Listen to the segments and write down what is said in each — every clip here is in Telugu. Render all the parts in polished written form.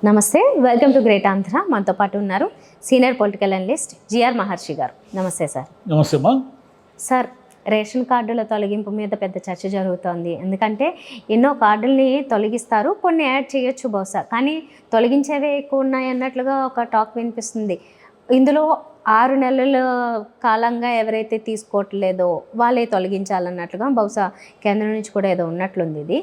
నమస్తే, వెల్కమ్ టు గ్రేట్ ఆంధ్ర. మనతో పాటు ఉన్నారు సీనియర్ పొలిటికల్ అనలిస్ట్ జిఆర్ మహర్షి గారు. నమస్తే సార్. నమస్తే అమ్మా. సార్, రేషన్ కార్డుల తొలగింపు మీద పెద్ద చర్చ జరుగుతోంది. ఎందుకంటే ఎన్నో కార్డుల్ని తొలగిస్తారు, కొన్ని యాడ్ చేయొచ్చు బహుశా, కానీ తొలగించేవే ఎక్కువ ఉన్నాయి అన్నట్లుగా ఒక టాక్ వినిపిస్తుంది. ఇందులో 6 నెలల కాలంగా ఎవరైతే తీసుకోవట్లేదో వాళ్ళే తొలగించాలన్నట్లుగా బహుశా కేంద్రం నుంచి కూడా ఏదో ఉన్నట్లుంది ఇది.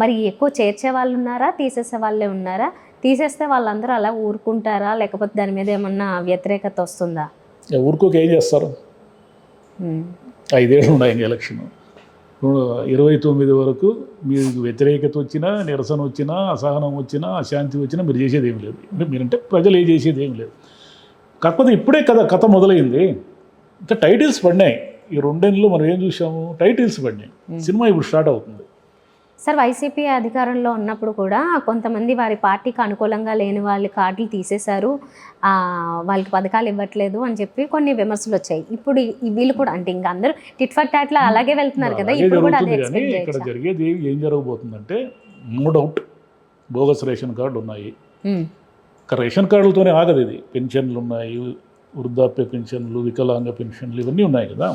మరి ఎక్కువ చేర్చే వాళ్ళు ఉన్నారా, తీసేసే వాళ్ళే ఉన్నారా? తీసేస్తే వాళ్ళందరూ అలా ఊరుకుంటారా, లేకపోతే దాని మీద ఏమన్నా వ్యతిరేకత వస్తుందా? ఊరుకోక ఏం చేస్తారు? 5 ఏళ్ళు ఉన్నాయి ఇంక ఎలక్షన్. 29 వరకు మీకు వ్యతిరేకత వచ్చినా, నిరసన వచ్చినా, అసహనం వచ్చినా, అశాంతి వచ్చినా మీరు చేసేది ఏం లేదు. అంటే మీరంటే ప్రజలు ఏం చేసేది ఏం లేదు. కాకపోతే ఇప్పుడే కదా కథ మొదలైంది. ఇంకా టైటిల్స్ పడినాయి. ఈ 2 నెలలు మనం ఏం చూసాము? టైటిల్స్ పడినాయి. సినిమా ఇప్పుడు స్టార్ట్ అవుతుంది. సార్, వైసీపీ అధికారంలో ఉన్నప్పుడు కూడా కొంతమంది వారి పార్టీకి అనుకూలంగా లేని వాళ్ళ కార్డులు తీసేశారు, వాళ్ళకి పథకాలు ఇవ్వట్లేదు అని చెప్పి కొన్ని విమర్శలు వచ్చాయి. ఇప్పుడు వీళ్ళు కూడా అంటే ఇంకా అందరూ టిట్ ఫర్ టాట్లా అలాగే వెళ్తున్నారు కదా, ఇప్పుడు కూడా అదే ఎక్స్పెక్ట్ చేయొచ్చా? ఇక్కడ జరిగేది ఏం జరగబోతుందంటే, no doubt bogus ration card ఉన్నాయి. రేషన్ కార్డులతోనే ఆగదు ఇది. పెన్షన్లు ఉన్నాయి, వృద్ధాప్య పెన్షన్లు, వికలాంగ పెన్షన్లు, ఇవన్నీ ఉన్నాయి కదా.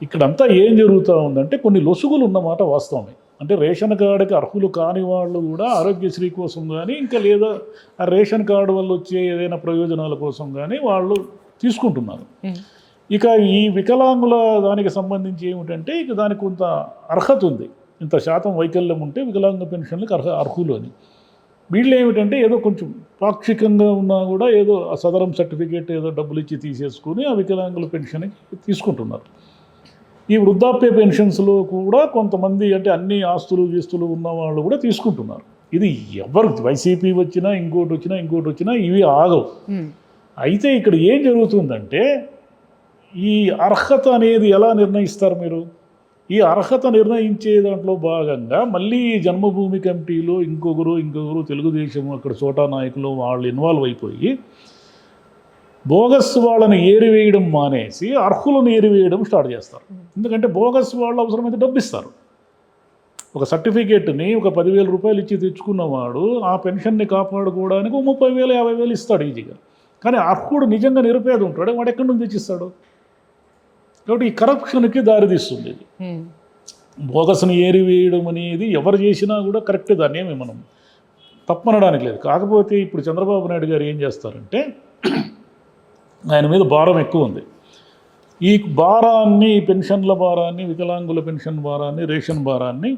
ఇక్కడంతా ఏం జరుగుతూ ఉందంటే కొన్ని లొసుగులు ఉన్నమాట వాస్తవమే. అంటే రేషన్ కార్డుకి అర్హులు కాని వాళ్ళు కూడా ఆరోగ్యశ్రీ కోసం కానీ, ఇంకా లేదా ఆ రేషన్ కార్డు వల్ల వచ్చే ఏదైనా ప్రయోజనాల కోసం కానీ వాళ్ళు తీసుకుంటున్నారు. ఇక ఈ వికలాంగుల దానికి సంబంధించి ఏమిటంటే, ఇక దానికి కొంత అర్హత ఉంది. ఇంత శాతం వైకల్యం ఉంటే వికలాంగ పెన్షన్లకు అర్హులు అని. వీళ్ళు ఏమిటంటే ఏదో కొంచెం పాక్షికంగా ఉన్నా కూడా ఏదో ఆ సదరం సర్టిఫికేట్ ఏదో డబ్బులు ఇచ్చి తీసేసుకుని ఆ వికలాంగుల పెన్షన్కి తీసుకుంటున్నారు. ఈ వృద్ధాప్య పెన్షన్స్లో కూడా కొంతమంది అంటే అన్ని ఆస్తులు గీస్తులు ఉన్న వాళ్ళు కూడా తీసుకుంటున్నారు. ఇది ఎవరు వైసీపీ వచ్చినా ఇంకోటి వచ్చినా ఇవి ఆగవు. అయితే ఇక్కడ ఏం జరుగుతుందంటే, ఈ అర్హత అనేది ఎలా నిర్ణయిస్తారు మీరు? ఈ అర్హత నిర్ణయించే దాంట్లో భాగంగా మళ్ళీ జన్మభూమి కమిటీలో ఇంకొకరు తెలుగుదేశం అక్కడ చోటా నాయకులు వాళ్ళు ఇన్వాల్వ్ అయిపోయి బోగస్ వాళ్ళని ఏరివేయడం మానేసి అర్హులను ఏరివేయడం స్టార్ట్ చేస్తారు. ఎందుకంటే బోగస్ వాళ్ళు అవసరమైతే డబ్బు ఇస్తారు. ఒక సర్టిఫికేట్ని ఒక 10,000 రూపాయలు ఇచ్చి తెచ్చుకున్నవాడు ఆ పెన్షన్ని కాపాడుకోవడానికి 30,000 50,000 ఇస్తాడు ఈజీగా. కానీ అర్హుడు నిజంగా నిరుపేద ఉంటాడు, వాడు ఎక్కడి నుంచి తెచ్చిస్తాడు? కాబట్టి ఈ కరప్షన్కి దారితీస్తుంది. ఇది బోగస్ని ఏరివేయడం అనేది ఎవరు చేసినా కూడా కరెక్ట్, దాన్ని ఏమి మనం తప్పనడానికి లేదు. కాకపోతే ఇప్పుడు చంద్రబాబు నాయుడు గారు ఏం చేస్తారంటే, ఆయన మీద భారం ఎక్కువ ఉంది. ఈ భారాన్ని, పెన్షన్ల భారాన్ని, వికలాంగుల పెన్షన్ భారాన్ని, రేషన్ భారాన్ని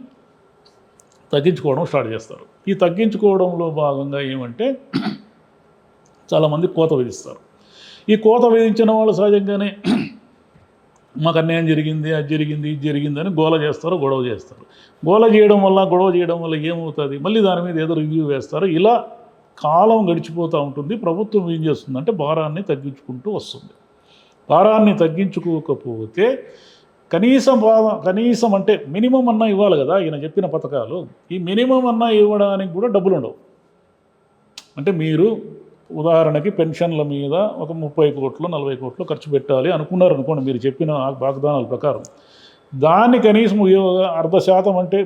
తగ్గించుకోవడం స్టార్ట్ చేస్తారు. ఈ తగ్గించుకోవడంలో భాగంగా ఏమంటే చాలామంది కోత విధిస్తారు. ఈ కోత విధించిన వాళ్ళు సహజంగానే మాకు అన్యాయం జరిగింది, అది జరిగింది, ఇది జరిగింది అని గొడవ చేస్తారు. గొడవ చేయడం వల్ల ఏమవుతుంది? మళ్ళీ దాని మీద ఏదో రివ్యూ వేస్తారు. ఇలా కాలం గడిచిపోతూ ఉంటుంది. ప్రభుత్వం ఏం చేస్తుందంటే భారాన్ని తగ్గించుకుంటూ వస్తుంది. భారాన్ని తగ్గించుకోకపోతే కనీసం అంటే మినిమం అన్నా ఇవ్వాలి కదా. ఈయన చెప్పిన పథకాలు ఈ మినిమం అన్నా ఇవ్వడానికి కూడా డబ్బులు ఉండవు. అంటే మీరు ఉదాహరణకి పెన్షన్ల మీద ఒక 30 కోట్లు 40 కోట్లు ఖర్చు పెట్టాలి అనుకున్నారనుకోండి, మీరు చెప్పిన వాగ్దానాల ప్రకారం. దాన్ని కనీసం 0.5% అంటే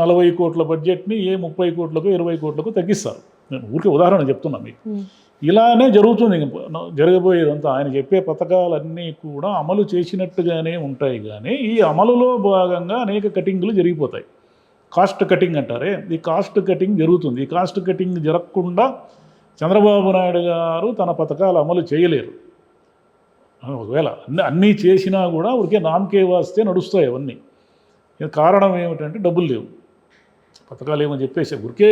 40 కోట్ల బడ్జెట్ని 30 కోట్లకు 20 కోట్లకు తగ్గిస్తారు. నేను ఊరికే ఉదాహరణ చెప్తున్నా మీకు. ఇలానే జరుగుతుంది. జరగబోయేదంతా ఆయన చెప్పే పథకాలన్నీ కూడా అమలు చేసినట్టుగానే ఉంటాయి. కానీ ఈ అమలులో భాగంగా అనేక కటింగ్లు జరిగిపోతాయి. కాస్ట్ కటింగ్ అంటారే, ఈ కాస్ట్ కటింగ్ జరుగుతుంది. ఈ కాస్ట్ కటింగ్ జరగకుండా చంద్రబాబు నాయుడు గారు తన పథకాలు అమలు చేయలేరు. ఒకవేళ అన్నీ చేసినా కూడా ఊరికే నామకే వాస్తే నడుస్తాయి అవన్నీ. కారణం ఏమిటంటే డబ్బులు లేవు. పథకాలు ఏమని చెప్పేసి ఊరికే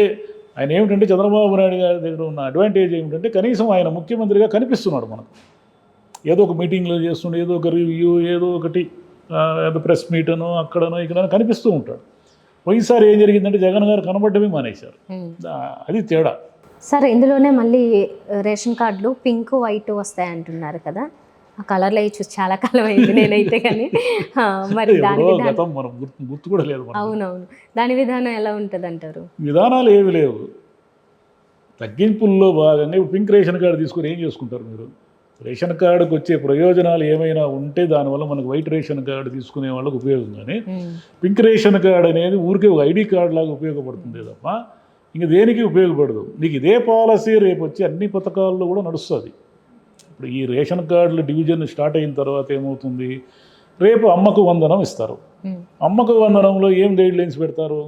ఆయన ఏమిటంటే, చంద్రబాబు నాయుడు గారి దగ్గర ఉన్న అడ్వాంటేజ్ ఏమిటంటే కనీసం ఆయన ముఖ్యమంత్రిగా కనిపిస్తున్నాడు మనకు. ఏదో ఒక మీటింగ్లో చేస్తుండే, ఏదో ఒక రివ్యూ, ఏదో ఒకటి ప్రెస్ మీటనో అక్కడనో ఇక్కడనో కనిపిస్తూ ఉంటాడు. పోయినసారి ఏం జరిగిందంటే జగన్ గారు కనబడ్డమే మానేశారు. అది తేడా. సార్, ఇందులోనే మళ్ళీ రేషన్ కార్డులు పింక్ వైట్ వస్తాయి అంటున్నారు కదా. ఆ కలర్లో చూసి చాలా కాలం అయింది నేనైతే. కానీ మరి దాని గతం మనం గుర్తు కూడా లేదు. అవునవును, దాని విధానం ఎలా ఉంటుంది అంటారు? విధానాలు ఏమి లేవు. తగ్గింపుల్లో భాగంగా ఇప్పుడు పింక్ రేషన్ కార్డు తీసుకొని ఏం చేసుకుంటారు మీరు? రేషన్ కార్డుకు వచ్చే ప్రయోజనాలు ఏమైనా ఉంటే దానివల్ల మనకు వైట్ రేషన్ కార్డు తీసుకునే వాళ్ళకు ఉపయోగం. కానీ పింక్ రేషన్ కార్డు అనేది ఊరికే ఒక ఐడి కార్డు లాగా ఉపయోగపడుతుంది తప్ప ఇంక దేనికి ఉపయోగపడదు. నీకు ఇదే పాలసీ రేపు వచ్చి అన్ని పథకాల్లో కూడా నడుస్తుంది. ఇప్పుడు ఈ రేషన్ కార్డుల డివిజన్ స్టార్ట్ అయిన తర్వాత ఏమవుతుంది, రేపు అమ్మకు వందనం ఇస్తారు. అమ్మకు వందనంలో ఏం గైడ్ లైన్స్ పెడతారు,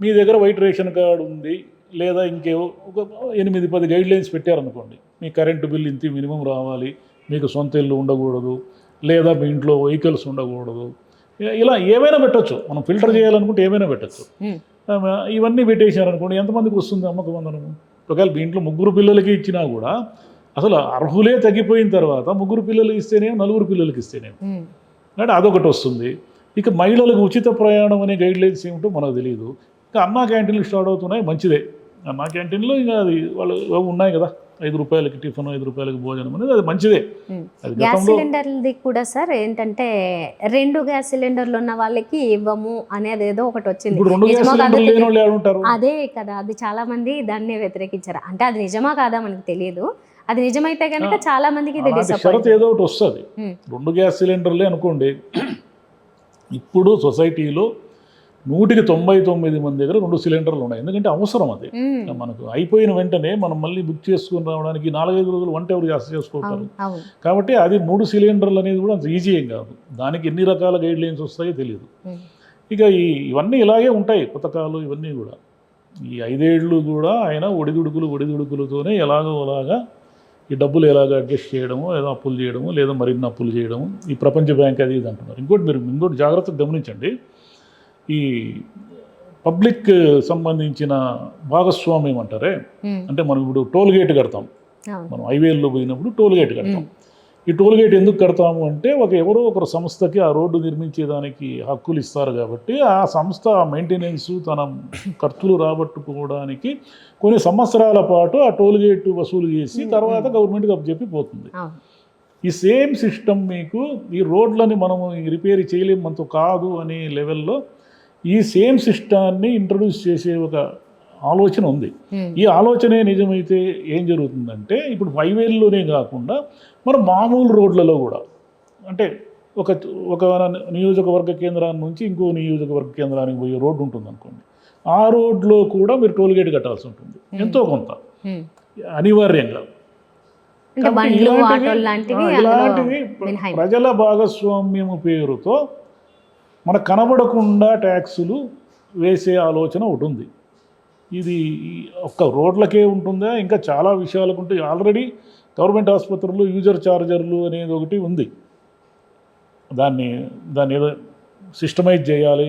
మీ దగ్గర వైట్ రేషన్ కార్డు ఉంది లేదా ఇంకేవో ఒక 8-10 గైడ్ లైన్స్ పెట్టారనుకోండి. మీ కరెంటు బిల్ ఇంత మినిమం రావాలి, మీకు సొంత ఇల్లు ఉండకూడదు, లేదా మీ ఇంట్లో వెహికల్స్ ఉండకూడదు, ఇలా ఏమైనా పెట్టచ్చు. మనం ఫిల్టర్ చేయాలనుకుంటే ఏమైనా పెట్టచ్చు. ఇవన్నీ పెట్టేశారనుకోండి, ఎంతమందికి వస్తుంది అమ్మకు వందనము? ఒకవేళ మీ ఇంట్లో 3 పిల్లలకి ఇచ్చినా కూడా అసలు అర్హులే తగ్గిపోయిన తర్వాత 3 పిల్లలకి ఇస్తేనే 4 పిల్లలకి ఇస్తేనే అంటే అదొకటి వస్తుంది. ఇక మహిళలకు ఉచిత ప్రయాణం అనే గైడ్ లైన్స్ ఏమిటో మనకు తెలియదు. ఇంకా అన్నా క్యాంటీన్లు స్టార్ట్ అవుతున్నాయి, మంచిదే. అన్నా క్యాంటీన్లో ఇంకా అది వాళ్ళు ఉన్నాయి కదా, 5 రూపాయలకి టిఫిన్, 5 రూపాయలకి భోజనం అనేది అది మంచిదే. అది గ్యాస్ సిలిండర్ది కూడా సార్ ఏంటంటే 2 గ్యాస్ సిలిండర్లు ఉన్న వాళ్ళకి ఇవ్వము అనేది ఏదో ఒకటి వచ్చింది. ఇప్పుడు 2 గ్యాస్ సిలిండర్లు లేని వాళ్ళు ఎవరుంటారు? అదే కదా, అది చాలా మంది దాన్ని వ్యతిరేకించారు. అంటే అది నిజమా కాదా మనకు తెలియదు. అది నిజమైతే కనుక చాలా మందికి ఇది షరతు ఏదో ఒకటి వస్తుంది. 2 గ్యాస్ సిలిండర్లే అనుకోండి. ఇప్పుడు సొసైటీలో 199 మంది దగ్గర 2 సిలిండర్లు ఉన్నాయి. ఎందుకంటే అవసరం అది. మనకు అయిపోయిన వెంటనే మనం మళ్ళీ బుక్ చేసుకుని రావడానికి 4-5 రోజులు వంట ఎవరు చేసుకుంటారు. కాబట్టి అది 3 సిలిండర్లు అనేది కూడా అంత ఈజీ ఏం కాదు. దానికి ఎన్ని రకాల గైడ్ లైన్స్ వస్తాయో తెలియదు. ఇక ఇవన్నీ ఇలాగే ఉంటాయి పథకాలు ఇవన్నీ కూడా. ఈ 5 ఏళ్ళు కూడా ఆయన ఒడిదుడుకులతోనే ఎలాగో అలాగా ఈ డబ్బులు ఎలాగ అడ్జస్ట్ చేయడము, ఏదో అప్పులు చేయడము, లేదా మరిన్ని అప్పులు చేయడము, ఈ ప్రపంచ బ్యాంక్ అది ఇది అంటున్నారు. ఇంకోటి జాగ్రత్తగా గమనించండి, ఈ పబ్లిక్ సంబంధించిన భాగస్వామ్యం అంటారే, అంటే మనం ఇప్పుడు టోల్ గేట్ కడతాం. మనం హైవేల్లో పోయినప్పుడు టోల్ గేట్ కడతాం. ఈ టోల్ గేట్ ఎందుకు కడతాము అంటే ఎవరో ఒకరు సంస్థకి ఆ రోడ్డు నిర్మించేదానికి హక్కులు ఇస్తారు కాబట్టి ఆ సంస్థ మెయింటెనెన్స్ తన ఖర్చులు రాబట్టుకోవడానికి కొన్ని సంవత్సరాల పాటు ఆ టోల్ గేట్ వసూలు చేసి తర్వాత గవర్నమెంట్కి అప్పచెప్పి పోతుంది. ఈ సేమ్ సిస్టమ్ మీకు ఈ రోడ్లని మనం రిపేర్ చేయలేము మనతో కాదు అనే లెవెల్లో ఈ సేమ్ సిస్టాన్ని ఇంట్రడ్యూస్ చేసే ఒక ఆలోచన ఉంది. ఈ ఆలోచనే నిజమైతే ఏం జరుగుతుందంటే ఇప్పుడు హైవేల్లోనే కాకుండా మన మామూలు రోడ్లలో కూడా, అంటే ఒక నియోజకవర్గ కేంద్రాన్ని నుంచి ఇంకో నియోజకవర్గ కేంద్రానికి పోయే రోడ్డు ఉంటుంది అనుకోండి, ఆ రోడ్లో కూడా మీరు టోల్ గేట్ కట్టాల్సి ఉంటుంది ఎంతో కొంత అనివార్యంగా. ఇలాంటివి ప్రజల భాగస్వామ్యము పేరుతో మన కనబడకుండా ట్యాక్సులు వేసే ఆలోచన ఒకటి ఉంది. ఇది ఒక్క రోడ్లకే ఉంటుందా, ఇంకా చాలా విషయాలకు ఉంటాయి. ఆల్రెడీ గవర్నమెంట్ ఆసుపత్రుల్లో యూజర్ ఛార్జర్లు అనేది ఒకటి ఉంది. దాన్ని ఏదో సిస్టమైజ్ చేయాలి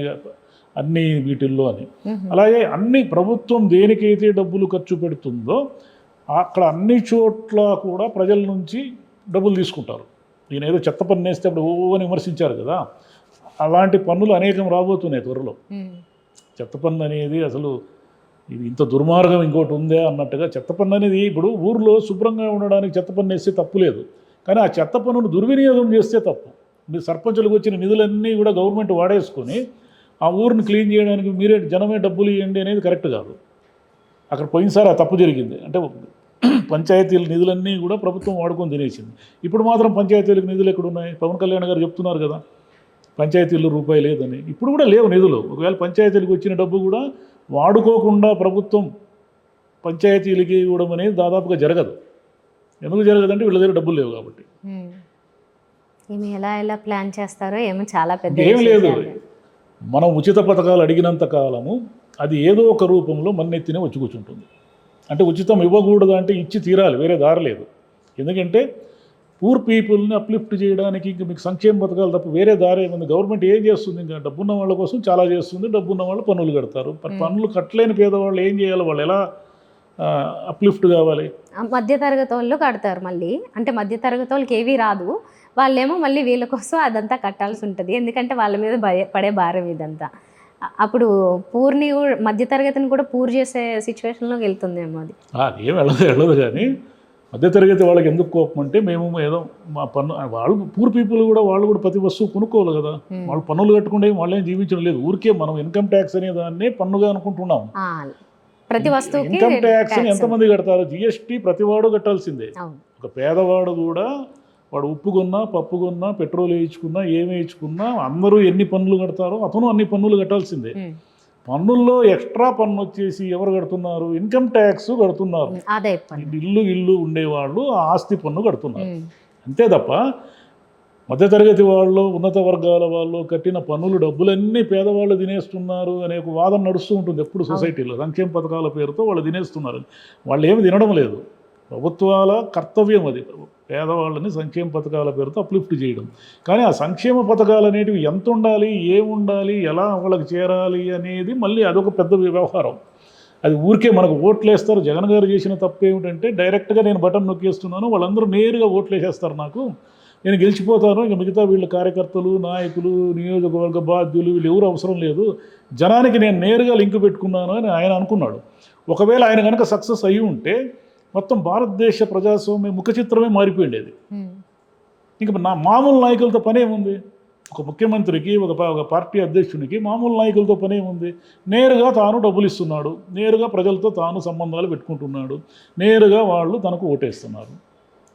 అన్ని వీటిల్లో అని. అలాగే అన్ని ప్రభుత్వం దేనికైతే డబ్బులు ఖర్చు పెడుతుందో అక్కడ అన్ని చోట్ల కూడా ప్రజల నుంచి డబ్బులు తీసుకుంటారు. ఈయన ఏదో చెత్త పన్ను వేస్తే అప్పుడు అని విమర్శించారు కదా, అలాంటి పన్నులు అనేకం రాబోతున్నాయి త్వరలో. చెత్త పన్ను అనేది అసలు ఇది ఇంత దుర్మార్గం ఇంకోటి ఉందే అన్నట్టుగా చెత్త పన్ను అనేది ఇప్పుడు ఊర్లో శుభ్రంగా ఉండడానికి చెత్త పన్ను వేస్తే తప్పు లేదు, కానీ ఆ చెత్త పన్నును దుర్వినియోగం చేస్తే తప్పు. మీ సర్పంచులకు వచ్చిన నిధులన్నీ కూడా గవర్నమెంట్ వాడేసుకొని ఆ ఊరిని క్లీన్ చేయడానికి మీరే జనమే డబ్బులు ఇవ్వండి అనేది కరెక్ట్ కాదు. అక్కడ పోయినసారి ఆ తప్పు జరిగింది. అంటే పంచాయతీల నిధులన్నీ కూడా ప్రభుత్వం వాడుకొని తినేసింది. ఇప్పుడు మాత్రం పంచాయతీలకు నిధులు ఎక్కడున్నాయి? పవన్ కళ్యాణ్ గారు చెప్తున్నారు కదా పంచాయతీల్లో రూపాయి లేదని. ఇప్పుడు కూడా లేవు నిధులు. ఒకవేళ పంచాయతీలకు వచ్చిన డబ్బు కూడా వాడుకోకుండా ప్రభుత్వం పంచాయతీలకి ఇవ్వడం అనేది దాదాపుగా జరగదు. ఎందుకు జరగదంటే వీళ్ళ దగ్గర డబ్బులు లేవు కాబట్టి. ఏమి ఎలా ప్లాన్ చేస్తారో ఏమో చాలా పెద్ద ఏం లేదు. మనం ఉచిత పథకాలు అడిగినంత కాలము అది ఏదో ఒక రూపంలో మన్నెత్తినే వచ్చి కూర్చుంటుంది. అంటే ఉచితం ఇవ్వకూడదు అంటే ఇచ్చి తీరాలి, వేరే దారి లేదు. ఎందుకంటే పూర్ పీపుల్ని అప్లిఫ్ట్ చేయడానికి ఇంకా మీకు సంక్షేమ పథకాలు తప్ప వేరే దారి ఏముంది? గవర్నమెంట్ ఏం చేస్తుంది? ఇంకా డబ్బున్న వాళ్ళ కోసం చాలా చేస్తుంది. డబ్బున్న వాళ్ళు పన్నులు కడతారు. పన్నులు కట్టలేని పేదవాళ్ళు ఏం చేయాలి? వాళ్ళు ఎలా అప్లిఫ్ట్ కావాలి? మధ్యతరగతి వాళ్ళు కడతారు మళ్ళీ. అంటే మధ్యతరగతి వాళ్ళకి ఏవి రాదు, వాళ్ళేమో మళ్ళీ వీళ్ళ కోసం అదంతా కట్టాల్సి ఉంటుంది. ఎందుకంటే వాళ్ళ మీద పడే భారం ఇదంతా. అప్పుడు పూర్ని మధ్యతరగతిని కూడా పూర్ చేసే సిచ్యువేషన్లోకి వెళ్తుందేమో అది. ఏం వెళ్ళదు కానీ మధ్యతరగతి వాళ్ళకి ఎందుకు కోపం అంటే మేము ఏదో మా పన్ను వాళ్ళు పూర్ పీపుల్ కూడా వాళ్ళు కూడా ప్రతి వస్తువు కొనుక్కోవాలి కదా. వాళ్ళు పన్నులు కట్టుకుంటే వాళ్ళేం జీవించడం లేదు. ఊరికే మనం ఇన్కమ్ ట్యాక్స్ అనే దాన్ని పన్నుగా అనుకుంటున్నాం. ప్రతి వస్తువుకి ఇన్కమ్ ట్యాక్స్ ఎంతమంది కడతారు? జిఎస్టీ ప్రతివాడు కట్టాల్సిందే. ఒక పేదవాడు కూడా వాడు ఉప్పు కొన్నా, పప్పు కొన్నా, పెట్రోల్ వేయించుకున్నా, ఏమి వేయించుకున్నా అందరూ ఎన్ని పన్నులు కడతారో అతను అన్ని పన్నులు కట్టాల్సిందే. పన్నుల్లో ఎక్స్ట్రా పన్ను వచ్చేసి ఎవరు కడుతున్నారు? ఇన్కమ్ ట్యాక్స్ కడుతున్నారు. అదే పని. ఇల్లు ఉండేవాళ్ళు ఆ ఆస్తి పన్ను కడుతున్నారు. అంతే తప్ప మధ్యతరగతి వాళ్ళు, ఉన్నత వర్గాల వాళ్ళు కట్టిన పన్నులు డబ్బులన్నీ పేదవాళ్ళు తినేస్తున్నారు అనే ఒక వాదన నడుస్తూ ఉంటుంది ఎప్పుడు సొసైటీలో. సంక్షేమ పథకాల పేరుతో వాళ్ళు తినేస్తున్నారు. వాళ్ళు ఏమి తినడం లేదు. ప్రభుత్వాల కర్తవ్యం అది, పేదవాళ్ళని సంక్షేమ పథకాల పేరుతో అప్లిఫ్ట్ చేయడం. కానీ ఆ సంక్షేమ పథకాలు అనేటివి ఎంత ఉండాలి, ఏముండాలి, ఎలా వాళ్ళకి చేరాలి అనేది మళ్ళీ అదొక పెద్ద వ్యవహారం. అది ఊరికే మనకు ఓట్లు వేస్తారు. జగన్ గారు చేసిన తప్పు ఏమిటంటే డైరెక్ట్గా నేను బటన్ నొక్కేస్తున్నాను, వాళ్ళందరూ నేరుగా ఓట్లు వేసేస్తారు నాకు, నేను గెలిచిపోతాను, ఇక మిగతా వీళ్ళు కార్యకర్తలు, నాయకులు, నియోజకవర్గ బాధ్యులు వీళ్ళు ఎవరు అవసరం లేదు, జనానికి నేను నేరుగా లింక్ పెట్టుకున్నాను అని ఆయన అనుకున్నాడు. ఒకవేళ ఆయన కనుక సక్సెస్ అయ్యి ఉంటే మొత్తం భారతదేశ ప్రజాస్వామ్య ముఖ చిత్రమే మారిపోయిండేది. ఇంక నా మామూలు నాయకులతో పని ఏముంది? ఒక ముఖ్యమంత్రికి, ఒక పార్టీ అధ్యక్షునికి మామూలు నాయకులతో పని ఏముంది? నేరుగా తాను డబ్బులు ఇస్తున్నాడు, నేరుగా ప్రజలతో తాను సంబంధాలు పెట్టుకుంటున్నాడు, నేరుగా వాళ్ళు తనకు ఓటేస్తున్నారు.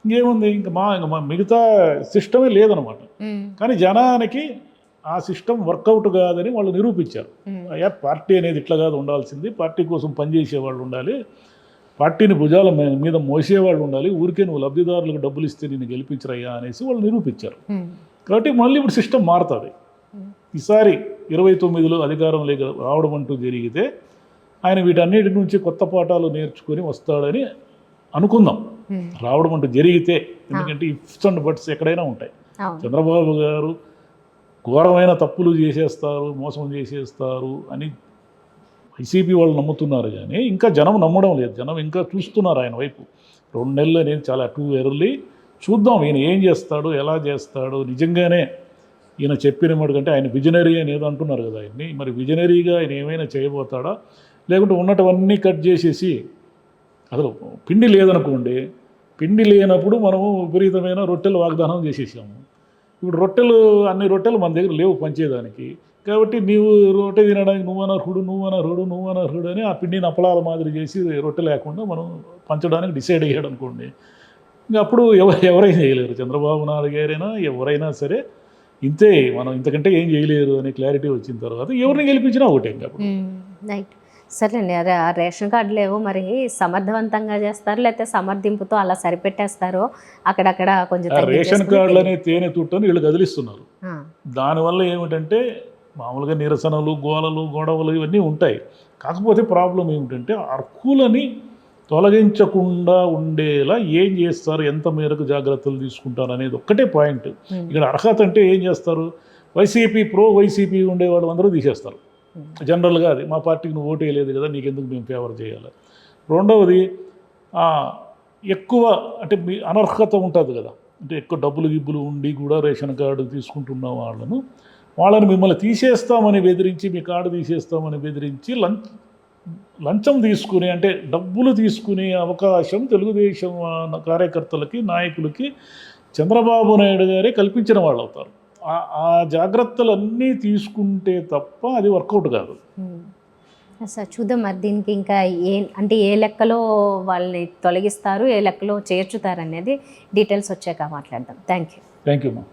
ఇంకేముంది? ఇంకా మిగతా సిస్టమే లేదనమాట. కానీ జనానికి ఆ సిస్టమ్ వర్కౌట్ కాదని వాళ్ళు నిరూపించారు. అయ్యా, పార్టీ అనేది ఇట్లా కాదు ఉండాల్సింది, పార్టీ కోసం పనిచేసే వాళ్ళు ఉండాలి, పార్టీని భుజాల మీద మోసేవాళ్ళు ఉండాలి, ఊరికే నువ్వు లబ్ధిదారులకు డబ్బులు ఇస్తే నేను గెలిపించరయ్యా అనేసి వాళ్ళు నిరూపించారు. కాబట్టి మళ్ళీ ఇప్పుడు సిస్టమ్ మారుతుంది. ఈసారి 29లో అధికారంలోకి రావడం అంటూ జరిగితే ఆయన వీటన్నిటి నుంచి కొత్త పాఠాలు నేర్చుకొని వస్తాడని అనుకుందాం. రావడం అంటూ జరిగితే, ఎందుకంటే ఇఫ్స్ అండ్ బట్స్ ఎక్కడైనా ఉంటాయి. చంద్రబాబు గారు ఘోరమైన తప్పులు చేసేస్తారు, మోసం చేసేస్తారు అని వైసీపీ వాళ్ళు నమ్ముతున్నారు, కానీ ఇంకా జనం నమ్మడం లేదు. జనం ఇంకా చూస్తున్నారు ఆయన వైపు. 2 నెలలు అనేది చాలా టూ ఎర్లీ. చూద్దాం ఈయన ఏం చేస్తాడు, ఎలా చేస్తాడు. నిజంగానే ఈయన చెప్పిన మాట కంటే ఆయన విజనరీ అని ఏదో అంటున్నారు కదా ఆయన్ని, మరి విజనరీగా ఆయన ఏమైనా చేయబోతాడా, లేకుంటే ఉన్నటువన్నీ కట్ చేసేసి, అసలు పిండి లేదనుకోండి, పిండి లేనప్పుడు మనము విపరీతమైన రొట్టెలు వాగ్దానం చేసేసాము. ఇప్పుడు అన్ని రొట్టెలు మన దగ్గర లేవు పంచేదానికి. కాబట్టి నీవు రొట్టె తినడానికి నువ్వు అనర్హుడు అని ఆ పిండిని అప్పలాల మాదిరి చేసి రొట్టె లేకుండా మనం పంచడానికి డిసైడ్ అయ్యాడు అనుకోండి. ఇంకా అప్పుడు ఎవరైనా చేయలేరు. చంద్రబాబు నాయుడు గారైనా ఎవరైనా సరే ఇంతే, మనం ఇంతకంటే ఏం చేయలేరు అనే క్లారిటీ వచ్చిన తర్వాత ఎవరిని గెలిపించినా ఒకటే. ఇంకా రైట్. సరేండి. అదే ఆ రేషన్ కార్డులు ఏవో మరి సమర్థవంతంగా చేస్తారు, లేకపోతే సమర్థింపుతో అలా సరిపెట్టేస్తారో అక్కడక్కడ కొంచెం రేషన్ కార్డులు అనే తేనె తుట్టని వీళ్ళు కదిలిస్తున్నారు. దానివల్ల ఏమిటంటే మామూలుగా నిరసనలు, గొడవలు ఇవన్నీ ఉంటాయి. కాకపోతే ప్రాబ్లం ఏమిటంటే అర్హులని తొలగించకుండా ఉండేలా ఏం చేస్తారు, ఎంత మేరకు జాగ్రత్తలు తీసుకుంటారు అనేది ఒక్కటే పాయింట్. ఇక్కడ అర్హత అంటే ఏం చేస్తారు? వైసీపీ ఉండేవాళ్ళు అందరూ తీసేస్తారు. జనరల్గా అది మా పార్టీకి నువ్వు ఓటు వేయలేదు కదా, నీకెందుకు మేము ఫేవర్ చేయాలి. రెండవది ఎక్కువ అంటే మీ అనర్హత ఉంటుంది కదా, అంటే ఎక్కువ గిబ్బులు ఉండి కూడా రేషన్ కార్డు తీసుకుంటున్న వాళ్ళని మిమ్మల్ని తీసేస్తామని బెదిరించి, మీ కార్డు తీసేస్తామని బెదిరించి లంచం తీసుకుని, అంటే డబ్బులు తీసుకునే అవకాశం తెలుగుదేశం కార్యకర్తలకి, నాయకులకి చంద్రబాబు నాయుడు గారే కల్పించిన వాళ్ళు అవుతారు. ఆ జాగ్రత్తలన్నీ తీసుకుంటే తప్ప అది వర్కౌట్ కాదు. సార్ చూద్దాం మరి దీనికి ఇంకా ఏ లెక్కలో వాళ్ళని తొలగిస్తారు, ఏ లెక్కలో చేర్చుతారు అనేది డీటెయిల్స్ వచ్చాక మాట్లాడదాం. Thank you. థ్యాంక్ యూ మా.